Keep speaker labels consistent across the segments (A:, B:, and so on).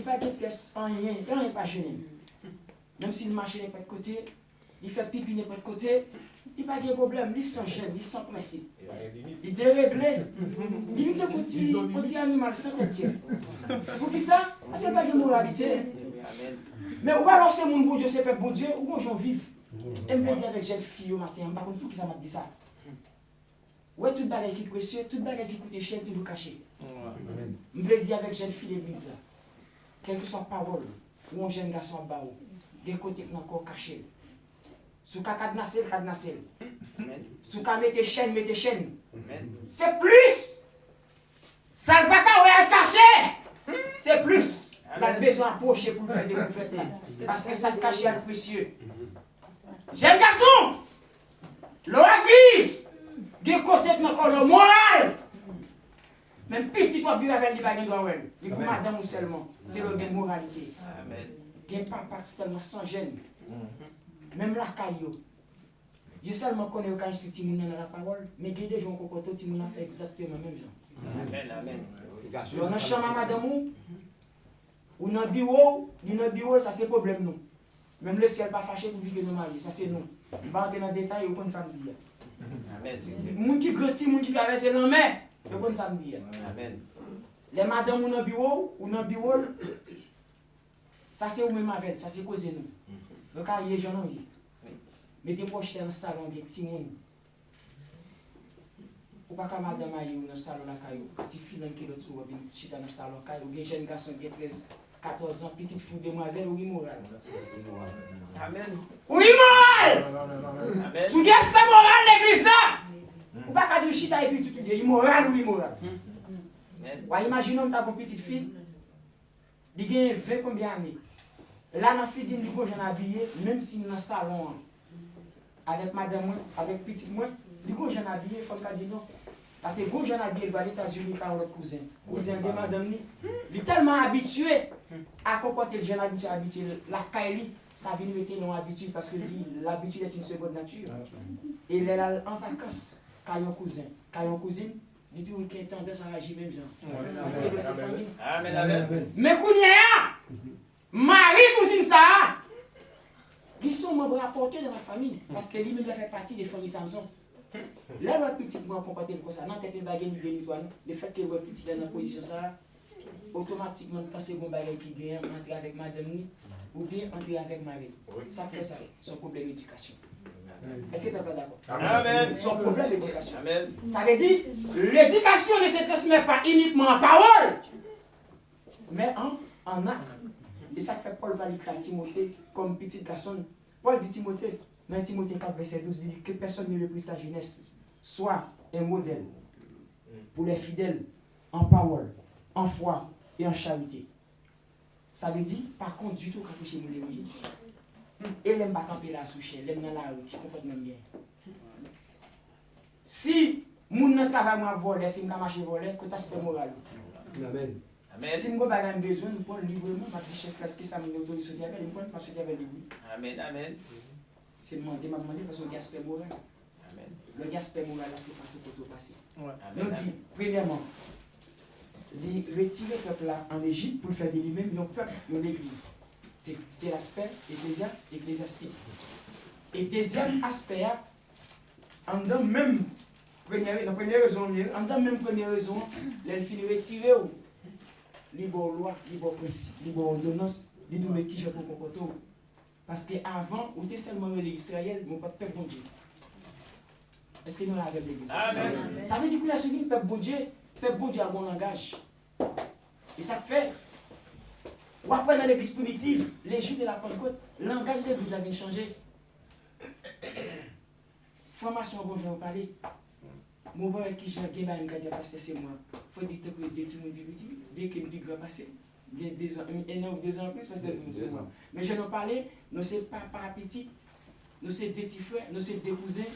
A: il pas de pièce en rien, il n'est pas gêné. Même s'il marche n'importe côté, il fait pipi n'importe côté, il n'a pas de problème, il sans gêne, il sans principe. Il est déréglé. Il est un petit animal sans tête. Pour qui ça? Ce n'est pas de moralité. Mais ou alors c'est mon bon Dieu, c'est pas bon Dieu, ou j'en vive. Et me dire avec jeune fille au matin, par contre, pour qui ça m'a dit ça? Ouais, toute bagarre qui est précieux, toute bagarre qui coûte cher, toujours caché. Je veux dire avec jeune fille l'église là, quelle que soit parole, ou un jeune garçon en bas, des côtés qui sont encore cachés. Sous ka cadenassel, cadenassel. Sous ka mette chaîne, mette chaîne. C'est plus! Ça ne va pas caché! C'est plus! On a besoin d'approcher pour faire des découvertes là. Parce que ça cache est précieux. Jeune garçon! L'oravie! Des côtés qui sont encore le moral! Même petit toi vivre avec les bagages de ouais. Il pour madame ou seulement. C'est le gain de moralité. Amen. Gain papa qui tellement sans gêne. Même la caillou. Je seulement connais au cas où tu m'as dans la parole, mais il y a des gens qui m'ont fait exactement le même genre. Amen, amen. Dans la chambre à madame ou dans le bureau, ça c'est problème nous. Même le ciel pas fâché pour vivre nos maris, ça c'est nous. On va entrer dans le détail au point samedi. Amen. Les gens qui grandissent, les gens qui traversent les mains, au point samedi. Amen. Les madames ou dans le bureau, ça c'est au même avec, ça c'est causé nous. Donc il y a des gens qui mettez poche dans le salon des petits monde. Ou pas comme madame aille dans le salon la caillou, petit fille qui l'autre souvent vient chita dans le salon caillou, bien jeune garçon qui a 13 14 ans, petite fille demoiselle ou immoral. Amen. Oui moral. Amen. Sous gaspé moral l'église là. Ou pas quand chita et puis tout dit immoral ou immoral. Amen. Wa imaginons ta petite fille, il gagne 20 combien d'années. Là, dans la fille, il faut habillé, même si dans le salon, avec madame, avec petit moi, il faut habillé, il faut que dire non. Parce que quand habillé, il va aux États-Unis par l'autre cousin. Cousin de madame, il est tellement habitué à comporter le jeune habitué. La caille, ça vient mettre non habitude parce que l'habitude est une seconde nature. Et il est en vacances, quand il y a un cousin, quand il y a une cousine, il dit qu'il a tendance à agir même genre. Parce que c'est famille. Amen, amen. Mais quand il y a Marie, cousine ça, ils sont membres rapportés dans la famille parce que lui-même fait partie des familles Samson. Là, le petit moi comporter comme ça, non, t'es pas bagage ni toi, le fait que le petit est dans la position ça, automatiquement penser bon bagage qui gagne entrer avec madame ni ou bien entrer avec Marie. Ça fait ça, son problème d'éducation. Est-ce que tu n'es pas d'accord? Amen. Son problème d'éducation. Amen. Ça veut dire l'éducation ne se transmet pas uniquement en parole, mais en acte. Et ça fait Paul va l'écrire à Timothée comme petit garçon. Paul dit Timothée, dans Timothée 4, verset 12, il dit que personne ne méprise ta jeunesse. Soit un modèle pour les fidèles en parole, en foi et en charité. Ça veut dire, par contre, du tout, quand chez nous, et l'aime pas camper là sous chien, l'aime dans la rue, qui comprend même bien. Si moun nan travail m'a volé, si m'a marché volé, que t'as moral. Amen. Amen. Si je n'ai besoin, je prends librement, je dis chef, est-ce que ça m'a autorisé à faire, je prends avec lui. Amen, amen. C'est demander, parce que le gaspé moral. Amen. Le gaspé moral, c'est pas tout pour tout passer. Nous dit, premièrement, retirer le peuple là en Égypte pour le faire de lui-même, il y a un peuple, il y a l'église. C'est l'aspect ecclésiastique. Et deuxième aspect, en dans même première raison, les filles retirées. Libre loi, libre principe, libre ordonnance, libre qui je peux comporter. Parce qu'avant, on était seulement l'Israël, mais pas de peuple bon Dieu. Est-ce que nous l'avons avec l'église? Ça veut dire qu'il y a suivi le peuple bon Dieu a bon langage. Et ça fait, ou après dans l'église primitive, les Juifs de la Pentecôte, le langage de l'église avait changé. Formation, bon, je vais vous parler. Mon boy qui j'ai gagné un parce que c'est moi. Il faut dire que des petits petit, bien que je grand passé. Il y a 2 ans, 1 an ou 2 ans plus parce que c'est moi. Mais je n'en parlais, nous sommes pas par petit, nous sommes des petits frères, nous sommes des cousins,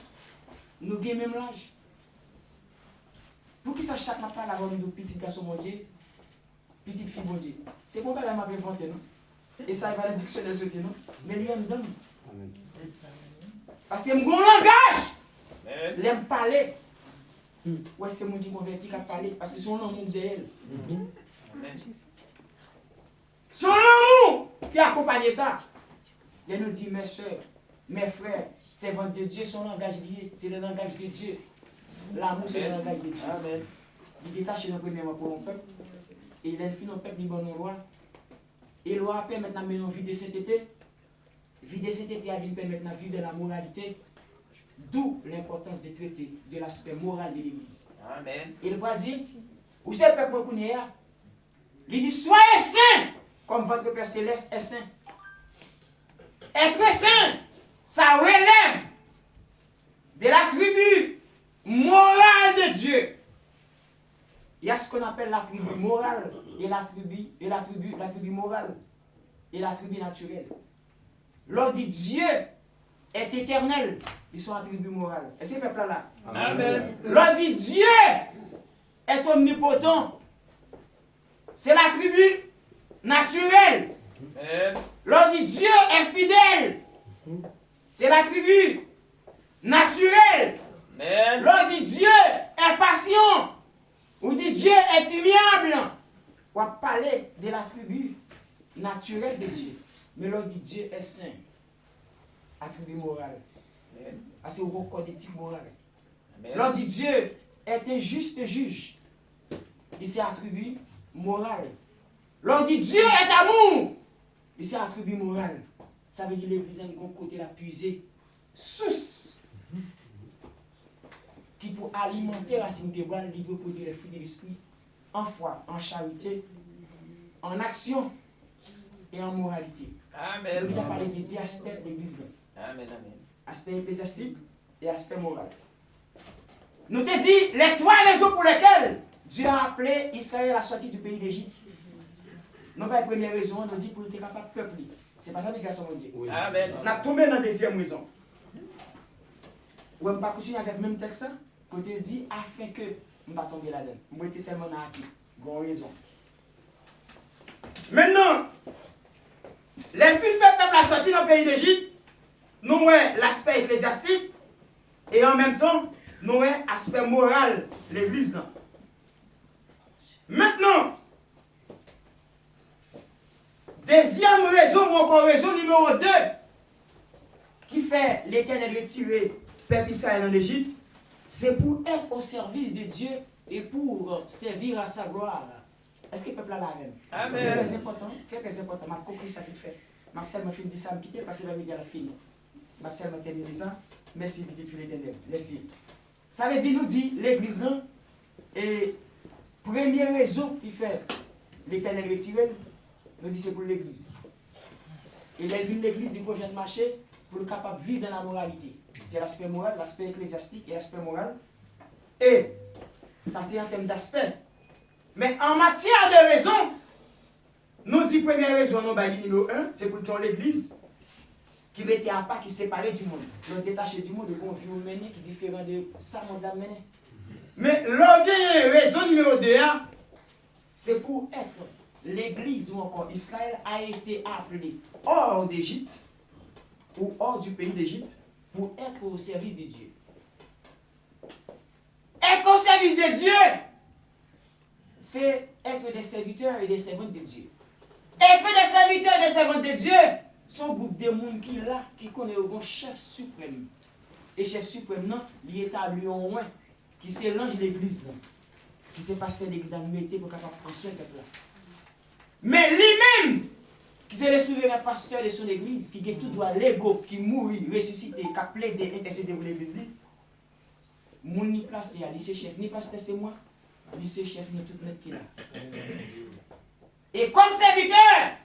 A: nous avons même l'âge. Pour qui ça chaque matin avant de petit garçon mon Dieu, petite fille mon Dieu. C'est pour ça que je m'appelle inventé, non? Et ça il va la dictionnaire sauter, non? Mais il y a un dame. Parce que mon langage, l'aime parler. Ouais, c'est mon qui converti qui a parlé, parce que son nom de elle. Son amour qui accompagne ça. Il nous dit, mes soeurs, mes frères, servantes de Dieu, son langage lié, c'est le langage de Dieu. L'amour, c'est le langage de Dieu. Amen. Il détache le premier pour un peuple. Et il infine un peuple, il donne une loi. Et la loi permet maintenant de vie de sainteté. Vie de sainteté a permettre maintenant vie de la moralité. D'où l'importance de traiter de l'aspect moral de l'Église. Amen. Et le roi dit, où c'est le peuple qu'on est là? Il dit, soyez saints, comme votre Père Céleste est saint. Être saint, ça relève de la tribu morale de Dieu. Il y a ce qu'on appelle la tribu morale et la tribu morale et la tribu naturelle. L'on dit Dieu est éternel, ils sont en tribu morale. Et ces peuples-là. Amen. L'on dit Dieu est omnipotent. C'est la tribu naturelle. L'on dit Dieu est fidèle. C'est la tribu naturelle. L'on dit Dieu est patient. Ou dit Dieu est immuable. On va parler de la tribu naturelle de Dieu. Mais l'on dit Dieu est saint. La tribu morale. C'est au code éthique morale. L'on dit Dieu est un juste juge. Il s'est attribué morale. L'on dit Dieu est amour. Il s'est attribué morale. Ça veut dire l'église a un côté la puiser. Source. Qui pour alimenter la racine de bois, il doit produire les fruits de l'esprit. En foi, en charité, en action et en moralité. Amen. Il a parlé des deux aspects de l'église. Amen, amen. Aspect ecclésiastique et aspect moral. Nous te dit les trois raisons pour lesquelles Dieu a appelé Israël à la sortie du pays d'Égypte. Non pas la première raison, on nous dit pour être capable de peupler. C'est pas ça l'obligation de Dieu. Oui. Amen. On a tombé dans la deuxième raison. On ne va pas continuer avec le même texte. Côté dit afin que on ne va pas tomber là-dedans. On va être seulement dans la vie. Bonne raison. Maintenant, les filles faites peuple la sortie dans le pays d'Égypte, nous avons l'aspect ecclésiastique et en même temps, nous avons l'aspect moral, l'église. Maintenant, deuxième raison, ou encore raison numéro 2, qui fait l'Éternel retirer peuple Israël en Égypte, c'est pour être au service de Dieu et pour servir à sa gloire. Est-ce que le peuple a la même? Amen. Très important, très important. Je compris ça qu'il fait. Je vais seulement finir ça, me quitter parce que la média a fini. Je vais seulement terminer ça. Merci, petite fille l'Éternel. Merci. Ça veut dire, nous dit, l'église, non? Et première raison qui fait l'Éternel retirer, nous dit c'est pour l'église. Et l'église, il vient de marcher pour être capable de vivre dans la moralité. C'est l'aspect moral, l'aspect ecclésiastique et l'aspect moral. Et ça, c'est en termes d'aspect. Mais en matière de raison, nous dit première raison, numéro 1, c'est pour ton l'église qui mettait à part, qui séparait du monde. Nous détaché du monde, qu'on vit au mener, qui est différent de ça, monde l'a mené. Mais l'organe raison numéro 2, c'est pour être l'église ou encore Israël a été appelé hors d'Égypte ou hors du pays d'Égypte pour être au service de Dieu. Être au service de Dieu, c'est être des serviteurs et des servantes de Dieu. Être des serviteurs et des servantes de Dieu, son groupe de monde qui est là, qui connaît le chef suprême. Et chef suprême, non, il est établi en loin, qui s'élange l'église, qui s'est pasteur d'église à mettre pour capable prendre soin de peuple. Mais lui-même, qui c'est le souverain pasteur de son église, qui a tout droit l'ego, qui mourit, ressuscité, qui a plaidé, intercédé pour l'église, mon ni placé, il c'est chef, ni pasteur c'est moi, il c'est chef, ni tout le monde qui est là. Et comme serviteur,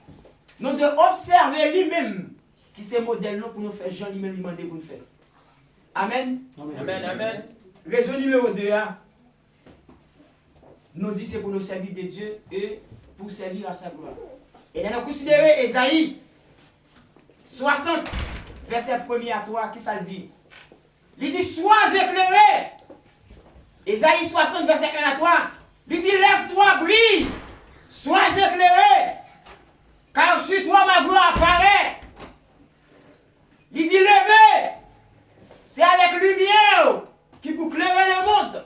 A: nous devons observer lui-même, qui c'est modèle pour nous faire, Jean lui-même lui demander pour nous faire. Amen. Amen. Amen. Raison numéro 2, nous dit c'est pour nous servir de Dieu et pour servir à sa gloire. Et nous avons considéré Ésaïe 60, verset 1er à 3, qui ça le dit? Il dit, sois éclairé. Ésaïe 60, verset 1 à 3. Il dit, lève-toi, brille. Sois éclairé. Car sur toi ma gloire apparaît. Il dit, levez. C'est avec lumière qui pour clairer le monde.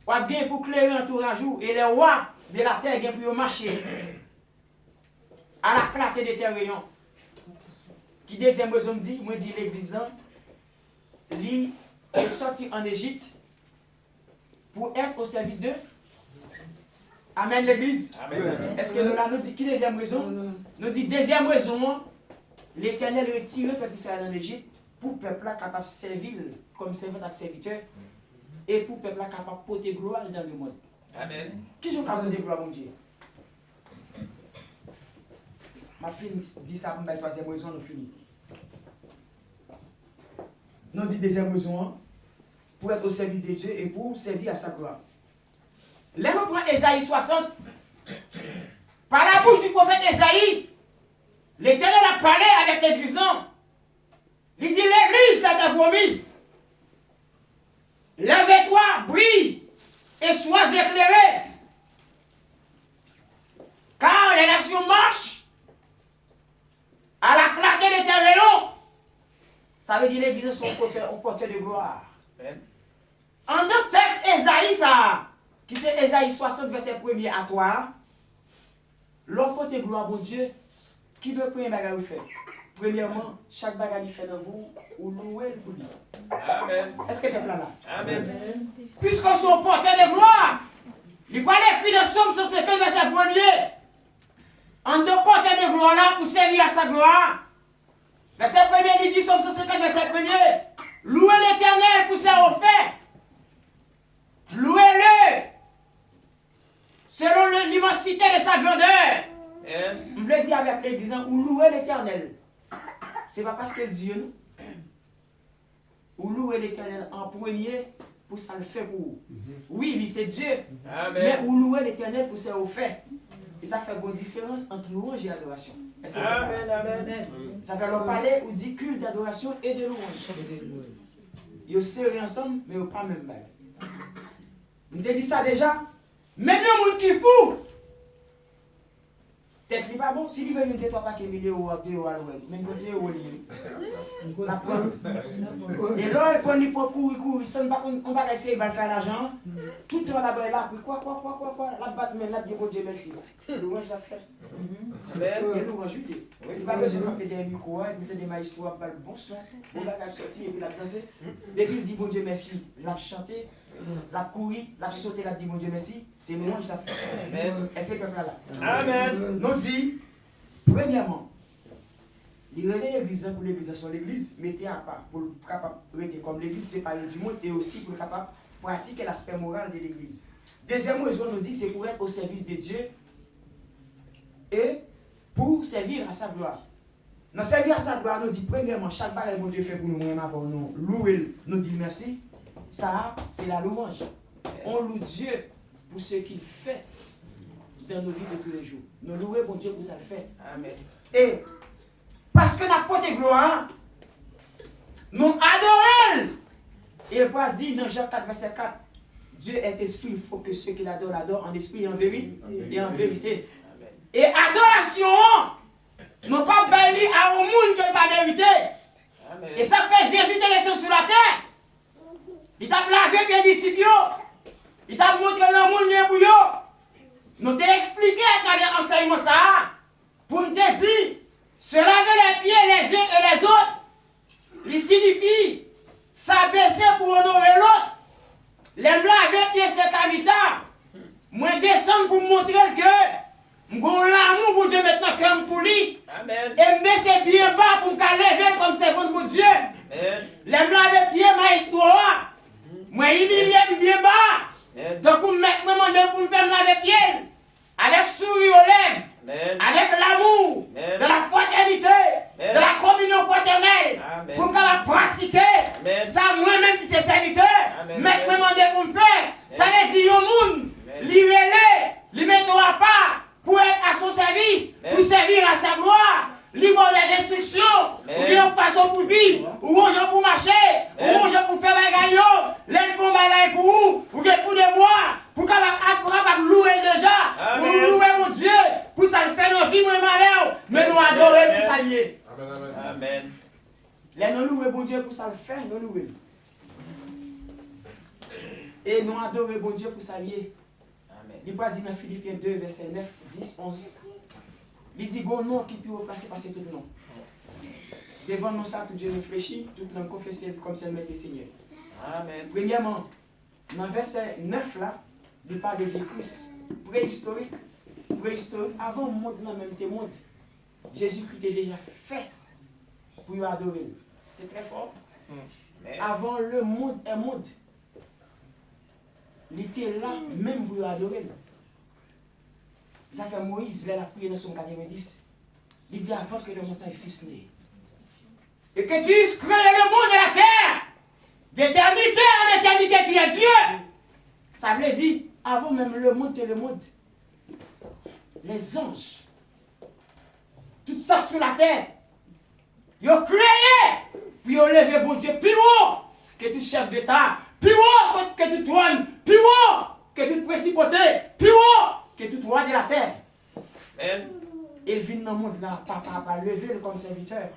A: Ou bien pour clairer l'entourage et les rois de la terre qui pour marcher. à la clarté de tes rayons. Qui deuxième raison me dit, moi dit l'église là, lui est sorti en Égypte pour être au service de. Amen l'église. Est-ce que nous là nous dit qui deuxième raison? Nous dit deuxième raison, l'Éternel retire le peuple Israël en Égypte pour le peuple là capable de servir comme servant et serviteur et pour le peuple là capable de porter gloire dans le monde.
B: Amen.
A: Qui joue capable de gloire mon Dieu? Ma fille dit ça pour ma troisième raison, nous finissons. Nous dit deuxième raison, pour être au service de Dieu et pour servir à sa gloire. Là, nous prenons Ésaïe 60. Par la bouche du prophète Ésaïe, l'Éternel a parlé avec l'église. Il dit l'église là t'a promise. Lève-toi, brille et sois éclairé. Car les nations marchent à la clarté de tes rayons. Ça veut dire l'église sont porteurs de gloire. En d'autres textes, Ésaïe, ça, qui c'est Ésaïe 60, verset 1er à 3, l'homme porte gloire, bon Dieu, qui veut premier bagage faire? Premièrement, chaque bagage fait dans vous, ou louer pour lui.
B: Amen.
A: Est-ce que tu es là?
B: Amen.
A: Puisqu'on sont porteurs de gloire, il parle écrit dans Somme 150, verset 1er. En deux porteurs de gloire là, pour servir à sa gloire. Verset 1er, il dit Somme 150, verset 1er. Louez l'Éternel pour ses refaits. Louez-le selon l'immensité de sa grandeur. Je veux dire avec l'église, ou louez l'Éternel. Ce n'est pas parce que Dieu nous. Ou louez l'Éternel en premier pour ça le fait pour vous. Oui, c'est Dieu.
B: Amen.
A: Mais ou louez l'Éternel pour ses refaits. Et ça fait une différence entre louange et adoration.
B: Amen. Amen.
A: Ça fait leur parler ou dit culte d'adoration et de louange. Ils sont serrés ensemble, mais ils ne pas même bail. Je te dis ça déjà. Même un monde qui fou. Peut-être qu'il n'est pas bon. Si il veut une toi pas qu'il y ait 1 000 €, 2 €, même quand c'est euro. La prend. Et là, il prend les points courir. On va essayer de faire l'argent. Tout le monde là-bas est là. Puis quoi. La batte, mais là, Dieu, Dieu, merci. Louange, ça fait. Et louange, oui. Il va besoin de mettre des micros, de mettre des maïstros, de faire le bon son. On va sortir et puis la danser. Depuis il dit bon Dieu merci, l'a chanté, l'a couru, l'a sauté, l'a dit bon Dieu merci. C'est louange, ça fait. Est-ce que le peuple là?
B: Amen.
A: Nous dit, premièrement, il relève l'église pour l'église sur l'église, mettez à part pour capable rester comme l'église séparée du monde et aussi pour capable pratiquer l'aspect moral de l'église. Deuxième raison, nous dit, c'est pour être au service de Dieu et pour servir à sa gloire. Dans servir à sa gloire, nous dit premièrement, chaque bagage que Dieu fait pour nous, même avant nous louer, nous dit merci. Ça, c'est la louange. On loue Dieu pour ce qu'il fait dans nos vies de tous les jours. Nous louons bon Dieu pour ça le fait.
B: Amen.
A: Et parce que la porte est gloire, nous adorons. Et il va dire dans Jean 4, verset 4, Dieu est esprit, il faut que ceux qui l'adorent l'adorent en esprit et en vérité. Et adoration, non pas béni à un monde qui n'est pas mérité. Et ça fait Jésus de laisser sur la terre. Il t'a lavé bien disciples. Il t'a montré le monde pour eux. Nous t'ai expliqué à travers l'enseignement ça. Pour nous te dire, se laver les pieds les uns et les autres, il signifie s'abaisser pour honorer l'autre. Les laver les pieds c'est camita. Moi descendre pour montrer que j'ai l'amour pour Dieu maintenant comme pour lui.
B: Amen.
A: Et me c'est bien bas pour me lever comme c'est bon pour Dieu.
B: Amen.
A: Les laver les pieds maestro. Moi humilié bien bas. Donc pour mettre moi pour me faire laver les pieds. Avec sourire aux lèvres.
B: Amen.
A: Avec l'amour,
B: Amen.
A: de la fraternité,
B: Amen.
A: de la communion fraternelle,
B: Amen.
A: pour qu'on la pratiquer.
B: Amen.
A: Ça, moi-même qui suis serviteur,
B: Amen.
A: maintenant demander pour me faire. Ça veut dire au monde, lui mettre à part pour être à son service,
B: Amen.
A: pour servir à sa gloire. Lui donner des instructions, ou bien une façon pour vivre, ou un jour pour marcher, ou un jour pour faire la gagnante, les font bagaille pour vous, ou bien pour des mois, pour capable louer déjà, pour louer mon Dieu, pour ça le faire dans la vie, moi mais nous adorer pour ça lier.
B: Amen.
A: Les nous louer mon Dieu pour ça le faire, nous louer. Et nous adorer mon Dieu pour ça lier. Il va dire dans Philippiens 2, verset 9, 10, 11. Il dit, bon nom qui peut passer tout nom. Devant nous, ça, tout Dieu réfléchit, tout le monde confesse comme c'est le Maître Seigneur.
B: Amen.
A: Premièrement, dans le verset 9 là, il parle de Christ préhistorique. Préhistorique, avant le monde, dans le même monde, Jésus-Christ est déjà fait pour y adorer. C'est très fort. Avant le monde est monde. Il était là même pour y adorer. Ça fait Moïse, vers la prière dans son 90. Il dit avant que le montagne fût né. Et que tu eusses créé le monde et la terre. D'éternité en éternité, tu es Dieu. Ça veut dire, avant même le monde et le monde, les anges, tout ça sur la terre, ils ont créé, puis ils ont levé bon Dieu plus haut que tout chef d'État, plus haut que tout trône, plus haut que toute principauté, plus haut que tout roi de la terre.
B: Amen.
A: Il vient dans le monde là, pas lever comme serviteur.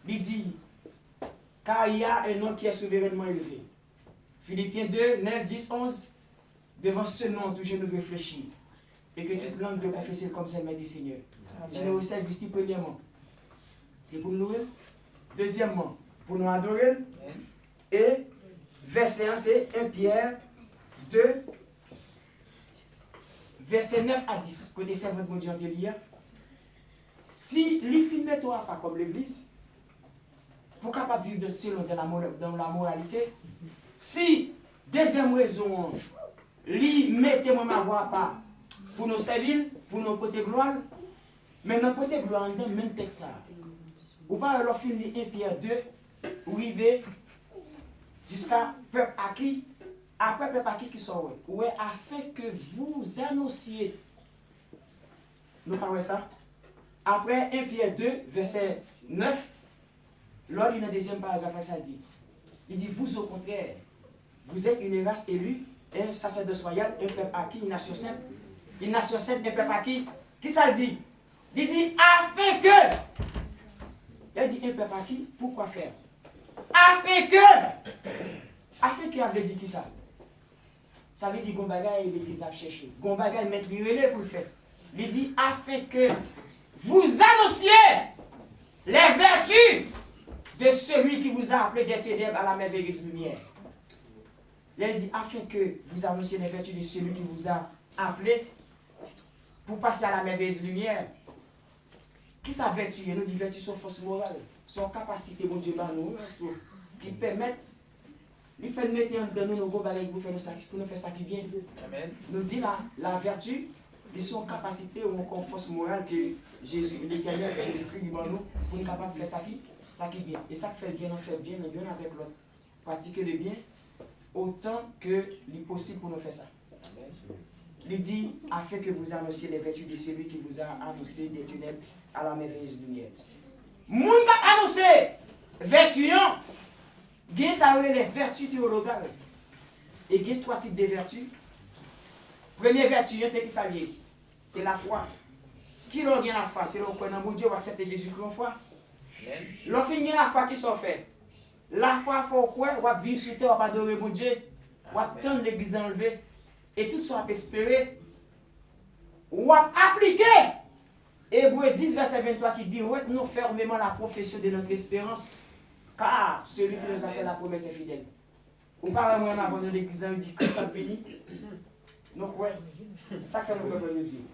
A: Il dit, car il y a un nom qui est souverainement élevé. Philippiens 2, 9, 10, 11. Devant ce nom, tout genou réfléchit. Et que toute langue de confesser comme c'est le Maître Seigneur. C'est le service ici, premièrement. C'est pour nous. Deuxièmement, pour nous adorer. Et verset 1, c'est 1 Pierre 2, verset 9 à 10. Côté servant de mon Dieu en délire. Si les films ne toi pas comme l'église, pour capable vivre selon dans la moralité, si deuxième raison, lui mettez moi ma voix pas pour nous servir, pour nous porter gloire, mais nous porter gloire dans le même texte. Ou pas alors film 1 Pierre 2, ou arriver jusqu'à peuple acquis, après peuple acquis qui sont ouais, afin que vous annonciez. Nous parlons ça. Après 1 Pierre 2, verset 9, lors du deuxième paragraphe, ça dit. Il dit, vous au contraire, vous êtes une race élue, un sacerdoce royal, un peuple acquis, une nation sainte, un peuple acquis. Qui ça dit? Il dit, afin que. Il dit, un peuple acquis, pourquoi faire? Afin que. Afin que, avait dit qui ça? Ça veut dire, Gombaga, l'église a cherché. Gombaga, mettre les relais pour le faire. Il dit, afin que vous annonciez les vertus de celui qui vous a appelé des ténèbres à la merveilleuse lumière. Il dit, afin que vous annonciez les vertus de celui qui vous a appelé pour passer à la merveilleuse lumière. Qui sa vertu? Il nous dit vertu, son force morale, son capacité, mon Dieu, qui permettent, il fait mettre dans nous nos gros bagages pour nous faire ça qui vient.
B: Amen.
A: Nous dit la vertu, ils sont capacité ou encore force morale que Jésus, l'Éternel, Jésus-Christ, nous pour nous capables de faire ça qui vient. Et ça qui fait le bien, on fait bien, bien avec l'autre. Pratiquer le bien autant que possible pour nous faire ça.
B: Amen.
A: Il dit, afin que vous annonciez les vertus de celui qui vous a annoncé des ténèbres à la merveilleuse lumière. Moun qui a annoncé vertus, il y a les vertus théologales. Et il y a 3 types de vertus. Première vertu, c'est qui ça vient? C'est la foi. Qui l'a la foi? C'est le croyant dans mon Dieu, ou accepter Jésus-Christ en foi. L'on finit la foi qui sont faits. La foi, il faut croire, ou vivre sur terre, ou adorer mon Dieu, ou attendre l'église enlevée. Et tout ça, on peut espérer, ou appliquer. Hébreux 10, verset 23 qui dit, retenons fermement la profession de notre espérance, car celui qui nous a fait la promesse est fidèle. Ou pas vraiment avant de l'église, on dit que ça finit. Donc, ouais, ça fait nous croire les yeux.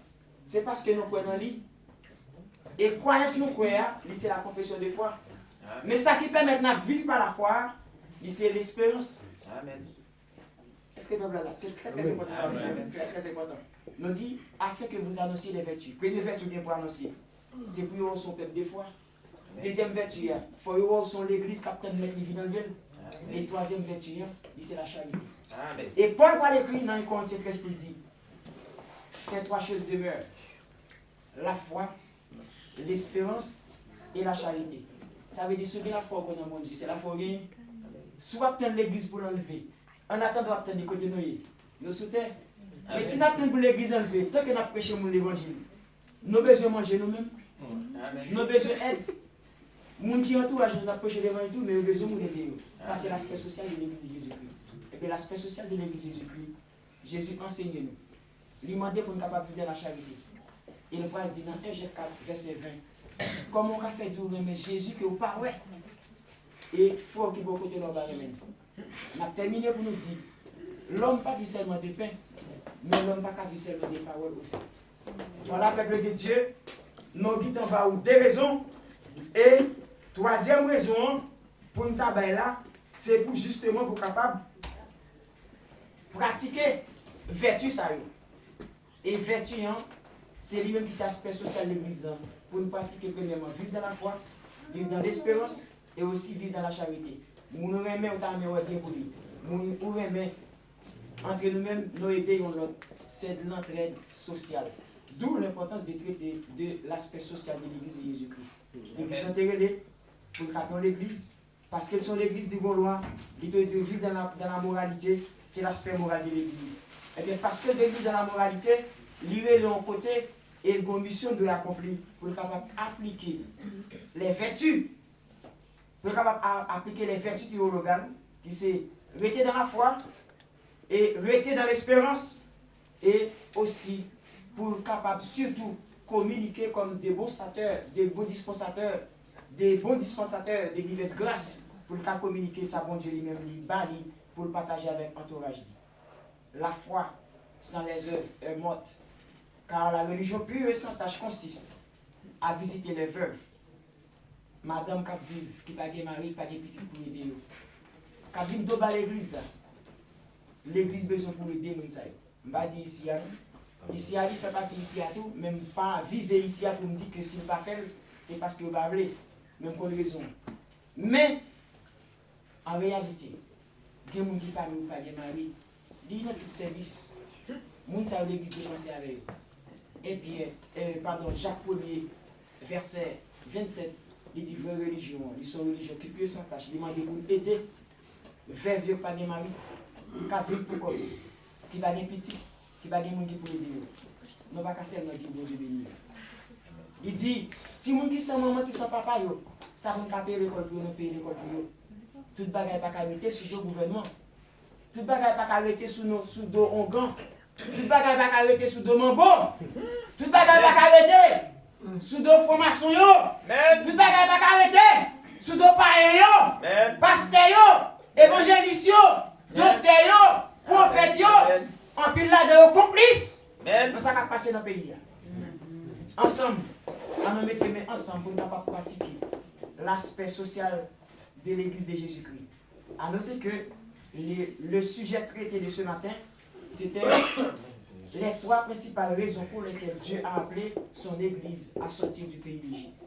A: C'est parce que nous croyons dans lui. Et croyance nous croyons, c'est la confession de foi. Mais ça qui permet de vivre par la foi, c'est l'espérance.
B: Amen.
A: Est-ce que vous là? C'est très très important. Très très important. Nous dit, afin que vous annonciez les vertus. Première vertu bien pour annoncer. C'est pour avoir son peuple de foi. Deuxième vertu, il faut avoir son l'église capitaine de mettre les vies dans le ville. Et troisième vertu, c'est la charité.
B: Amen.
A: Et Paul va l'écrire dans 1 Corinthiens 13 pour dire, ces 3 choses demeurent. La foi, l'espérance et la charité. Ça veut dire que la foi qu'on a mon Dieu, c'est la foi gagnée. Soit attendre l'église pour l'enlever. En attendant attendre les côtés nous soutenons. Mais si nous attendons pour l'église enlever, tant que nous prêchons l'évangile, nous avons besoin de manger nous-mêmes. Nous avons besoin d'aide. Les gens qui entourent, nous avons prêché l'évangile, mais nous avons besoin d'aider. Ça, c'est l'aspect social de l'église de Jésus-Christ. Et puis l'aspect social de l'église de Jésus-Christ, Jésus enseigne nous. Il m'a dit pour nous capables de vivre dans la charité. Et le Paul dit dans 1 Jean 4, verset 20, comment on a fait du remet Jésus que vous parlez. Et il faut qu'il y ait beaucoup de l'homme à remettre. On a terminé pour nous dire, l'homme pas vu seulement de pain, mais l'homme pas vu seulement des paroles aussi. Voilà, peuple de Dieu, nous guidons en bas des raisons. Et troisième raison, pour nous tabailler là, c'est pour justement pour capable pratiquer vertu ça. Et vertu, hein, c'est lui-même qui s'aspect social de l'église. Pour nous pratiquer premièrement, vivre dans la foi, vivre dans l'espérance et aussi vivre dans la charité. Nous nous remettons au temps bien pour lui. Nous nous remettons entre nous-mêmes, nous aider l'autre. C'est de l'entraide sociale. D'où l'importance de traiter de l'aspect social de l'église de Jésus-Christ. L'église d'intérêt pour capter l'église, parce qu'elles sont l'église des Gaulois, qui doivent vivre dans la moralité, c'est l'aspect moral de l'église. Et bien parce que de vivre dans la moralité, l'iré de l'un côté et la mission de l'accomplir pour être capable d'appliquer les vertus, pour être capable d'appliquer les vertus théologales, qui c'est rester dans la foi et rester dans l'espérance, et aussi pour être capable surtout communiquer comme des bons dispensateurs, des dispensateurs de diverses grâces, pour communiquer ça bon Dieu lui-même, pour le partager avec l'entourage. La foi sans les œuvres est morte, car la religion pure et sans tâche consiste à visiter les veuves, madame qui vivent, qui n'a pas mari, qui n'a pas de petit pour aider. Quand vient de l'église, l'église a besoin pour aider les gens. Je ne vais pas dire ici, ici, il fait partie ici à tout, même pas viser ici pour me dire que s'il ne pas faire, c'est parce que vous ne pas voulu, même pour raison. Mais, en réalité, il y a des gens qui parlent ou pas de mari, il y a un petit service. Les gens qui l'église de penser avec eux. Et puis, Jacques 1er, verset 27, il dit vraie religion, ils sont religions qui peuvent sans tâche, il demande pour aider, vers vieux pas de mari, qui vivent pour comme, qui va des petits, qui va des gens qui pour aider. Nous ne pouvons pas seulement dire bon Dieu béni. Il dit, si les gens qui sont maman, qui sont papa, ça va payer l'école pour nous, payer l'école pour nous. Tout le bagage n'est pas arrêté sur le gouvernement. Tout le bagage n'est pas arrêté sous dos ongan. Tout le bagage n'est pas arrêté sous dos mambo. Tout le bagage n'est pas arrêté sous dos formation. Tout le bagage n'est pas arrêté sous dos païen, pasteur, évangéliste, docteur, prophète, en pile là de complices. Dans ça qui a passé dans le pays. Ensemble, on nous mettre ensemble pour ne pas pratiquer l'aspect social de l'église de Jésus-Christ. À noter que le sujet traité de ce matin, c'était les trois principales raisons pour lesquelles Dieu a appelé son église à sortir du pays d'Égypte.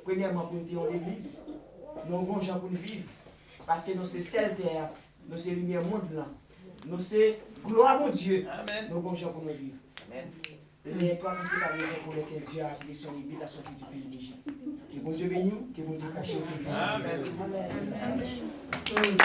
A: Premièrement, pour nous dire l'église, nous avons gens pour nous vivre, parce que nous sommes celle terre, nous sommes lumière monde blanc, nous sommes gloire mon Dieu, nous avons gens pour nous vivre. Amen. Les trois principales raisons pour lesquelles Dieu a appelé son église à sortir du pays d'Égypte. Que bon Dieu bénisse, que bon Dieu cache au pays. Amen. Amen.